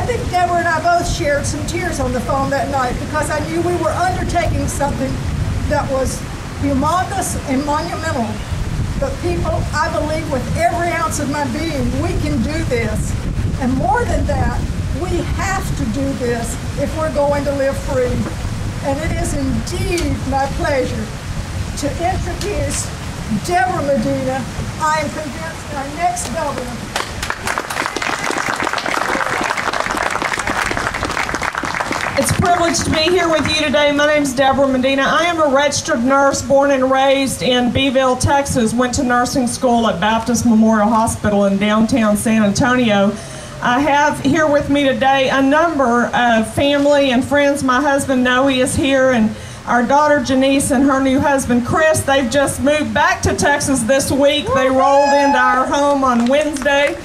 I think Debra and I both shared some tears on the phone that night because I knew we were undertaking something that was humongous and monumental. But people, I believe with every ounce of my being, we can do this. And more than that, we have to do this if we're going to live free. And it is indeed my pleasure to introduce Debra Medina. I am convinced our next governor. It's a privilege to be here with you today. My name is Debra Medina. I am a registered nurse born and raised in Beeville, Texas. Went to nursing school at Baptist Memorial Hospital in downtown San Antonio. I have here with me today a number of family and friends. My husband Noe is here, and our daughter Janice and her new husband Chris. They've just moved back to Texas this week. They rolled into our home on Wednesday.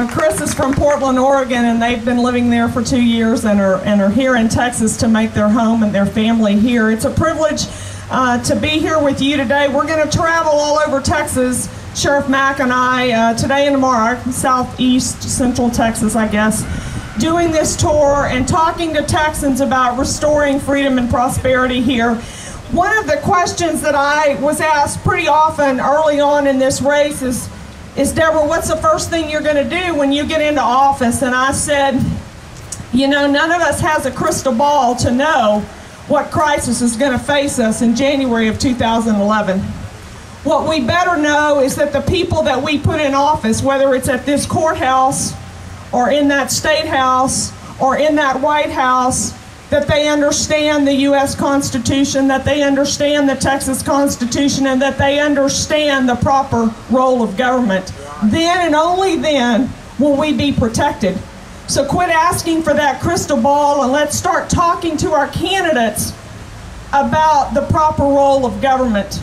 Chris is from Portland, Oregon, and they've been living there for 2 years and are here in Texas to make their home and their family here. It's a privilege to be here with you today. We're going to travel all over Texas, Sheriff Mack and I, today and tomorrow, southeast, central Texas, I guess, doing this tour and talking to Texans about restoring freedom and prosperity here. One of the questions that I was asked pretty often early on in this race is Debra, what's the first thing you're going to do when you get into office? And I said, you know, none of us has a crystal ball to know what crisis is going to face us in January of 2011. What we better know is that the people that we put in office, whether it's at this courthouse or in that state house or in that White House, that they understand the U.S. Constitution, that they understand the Texas Constitution, and that they understand the proper role of government. Then and only then will we be protected. So quit asking for that crystal ball and let's start talking to our candidates about the proper role of government.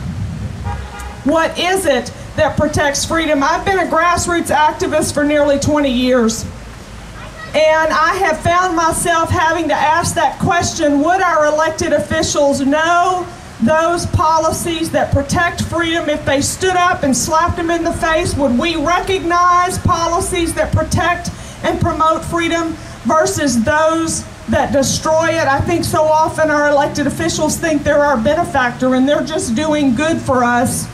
What is it that protects freedom? I've been a grassroots activist for nearly 20 years. And I have found myself having to ask that question, would our elected officials know those policies that protect freedom if they stood up and slapped them in the face? Would we recognize policies that protect and promote freedom versus those that destroy it? I think so often our elected officials think they're our benefactor and they're just doing good for us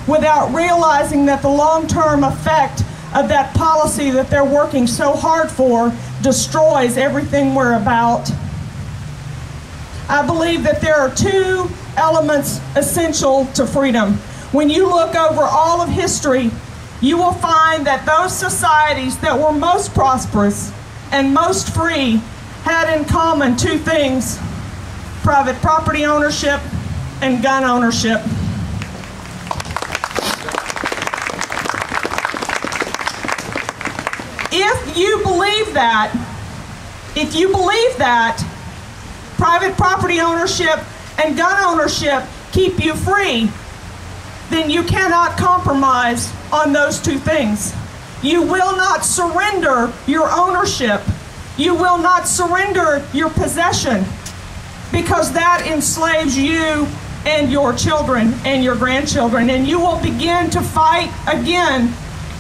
without realizing that the long-term effect of that policy that they're working so hard for destroys everything we're about. I believe that there are two elements essential to freedom. When you look over all of history, you will find that those societies that were most prosperous and most free had in common two things: private property ownership and gun ownership. If you believe that private property ownership and gun ownership keep you free, then you cannot compromise on those two things. You will not surrender your ownership. You will not surrender your possession, because that enslaves you and your children and your grandchildren, and you will begin to fight again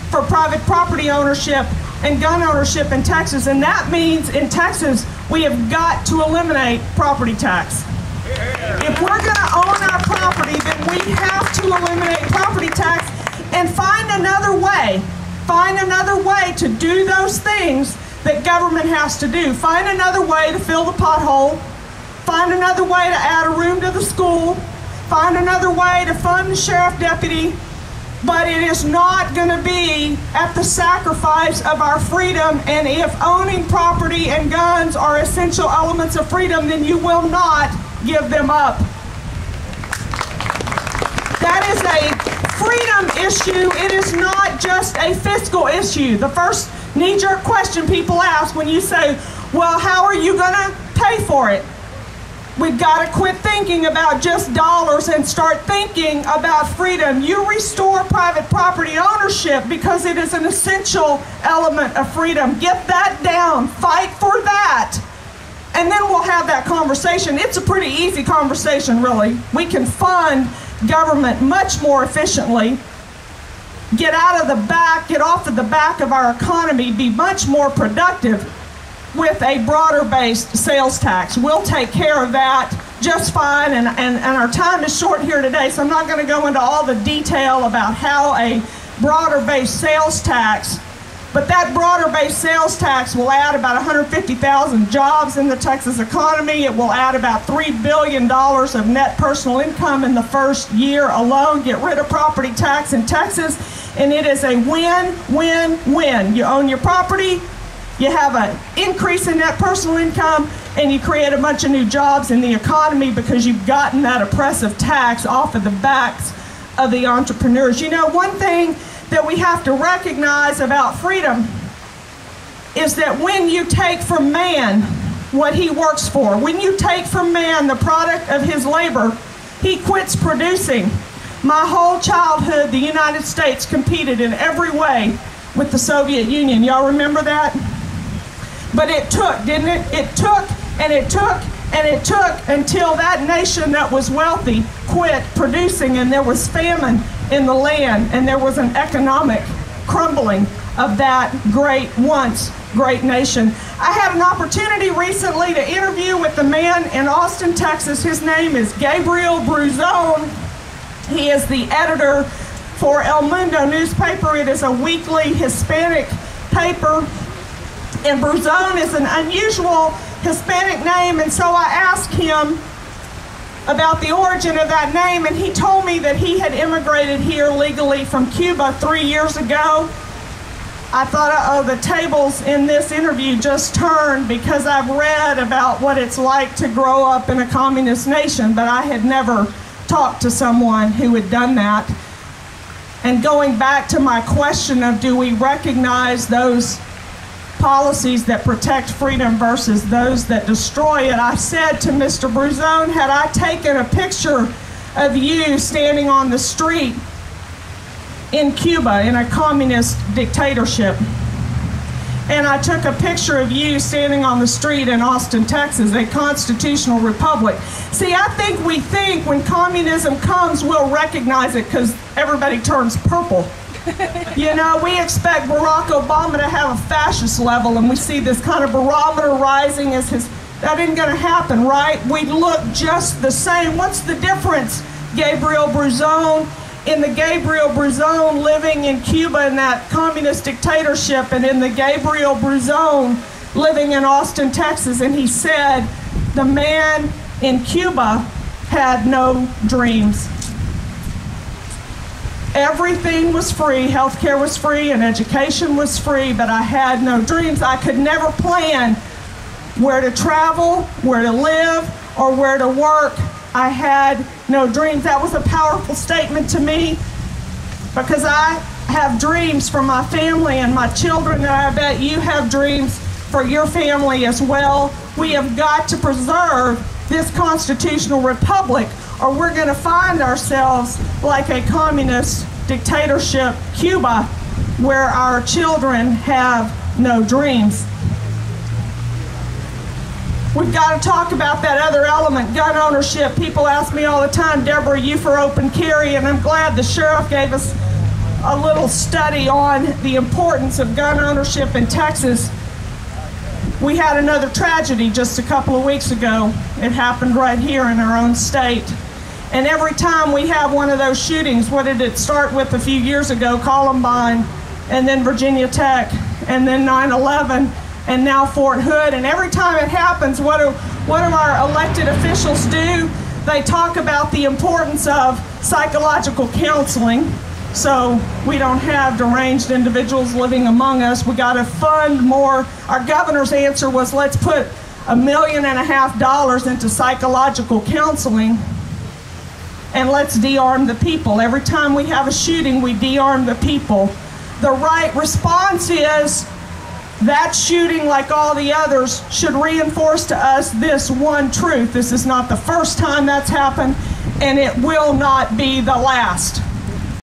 for private property ownership and gun ownership in Texas. And that means in Texas we have got to eliminate property tax. If we're going to own our property, then we have to eliminate property tax and find another way to do those things that government has to do. Find another way to fill the pothole, find another way to add a room to the school, find another way to fund the sheriff deputy. But it is not going to be at the sacrifice of our freedom. And if owning property and guns are essential elements of freedom, then you will not give them up. That is a freedom issue. It is not just a fiscal issue. The first knee-jerk question people ask when you say, well, how are you going to pay for it? We've got to quit thinking about just dollars and start thinking about freedom. You restore private property ownership because it is an essential element of freedom. Get that down. Fight for that. And then we'll have that conversation. It's a pretty easy conversation, really. We can fund government much more efficiently, get off of the back of our economy, be much more productive. with a broader-based sales tax. We'll take care of that just fine, and our time is short here today, so I'm not going to go into all the detail about how a broader-based sales tax, but that broader-based sales tax will add about 150,000 jobs in the Texas economy. It will add about $3 billion of net personal income in the first year alone, get rid of property tax in Texas, and it is a win-win-win. You own your property, you have an increase in net personal income, and you create a bunch of new jobs in the economy because you've gotten that oppressive tax off of the backs of the entrepreneurs. You know, one thing that we have to recognize about freedom is that when you take from man what he works for, when you take from man the product of his labor, he quits producing. My whole childhood, the United States competed in every way with the Soviet Union. Y'all remember that? But it took, didn't it? It took, and it took, and it took until that nation that was wealthy quit producing, and there was famine in the land, and there was an economic crumbling of that once great nation. I had an opportunity recently to interview with a man in Austin, Texas. His name is Gabriel Bruzone. He is the editor for El Mundo newspaper. It is a weekly Hispanic paper. And Bruzone is an unusual Hispanic name, and so I asked him about the origin of that name, and he told me that he had immigrated here legally from Cuba 3 years ago. I thought, the tables in this interview just turned, because I've read about what it's like to grow up in a communist nation, but I had never talked to someone who had done that. And going back to my question of, do we recognize those policies that protect freedom versus those that destroy it, I said to Mr. Bruzone, had I taken a picture of you standing on the street in Cuba in a communist dictatorship, and I took a picture of you standing on the street in Austin, Texas, a constitutional republic. See, I think we think when communism comes, we'll recognize it because everybody turns purple. You know, we expect Barack Obama to have a fascist level, and we see this kind of barometer rising as his. That isn't going to happen, right? We look just the same. What's the difference, Gabriel Bruzone, in the Gabriel Bruzone living in Cuba in that communist dictatorship, and in the Gabriel Bruzone living in Austin, Texas? And he said, the man in Cuba had no dreams. Everything was free, healthcare was free, and education was free, but I had no dreams. I could never plan where to travel, where to live, or where to work. I had no dreams. That was a powerful statement to me, because I have dreams for my family and my children, and I bet you have dreams for your family as well. We have got to preserve this constitutional republic, or we're going to find ourselves like a communist dictatorship Cuba, where our children have no dreams. We've got to talk about that other element, gun ownership. People ask me all the time, Deborah, are you for open carry? And I'm glad the sheriff gave us a little study on the importance of gun ownership in Texas. We had another tragedy just a couple of weeks ago. It happened right here in our own state. And every time we have one of those shootings, what did it start with a few years ago? Columbine, and then Virginia Tech, and then 9/11, and now Fort Hood. And every time it happens, what do our elected officials do? They talk about the importance of psychological counseling, so we don't have deranged individuals living among us. We got to fund more. Our governor's answer was, let's put $1.5 million into psychological counseling, and let's de-arm the people. Every time we have a shooting, we de-arm the people. The right response is that shooting, like all the others, should reinforce to us this one truth. This is not the first time that's happened, and it will not be the last.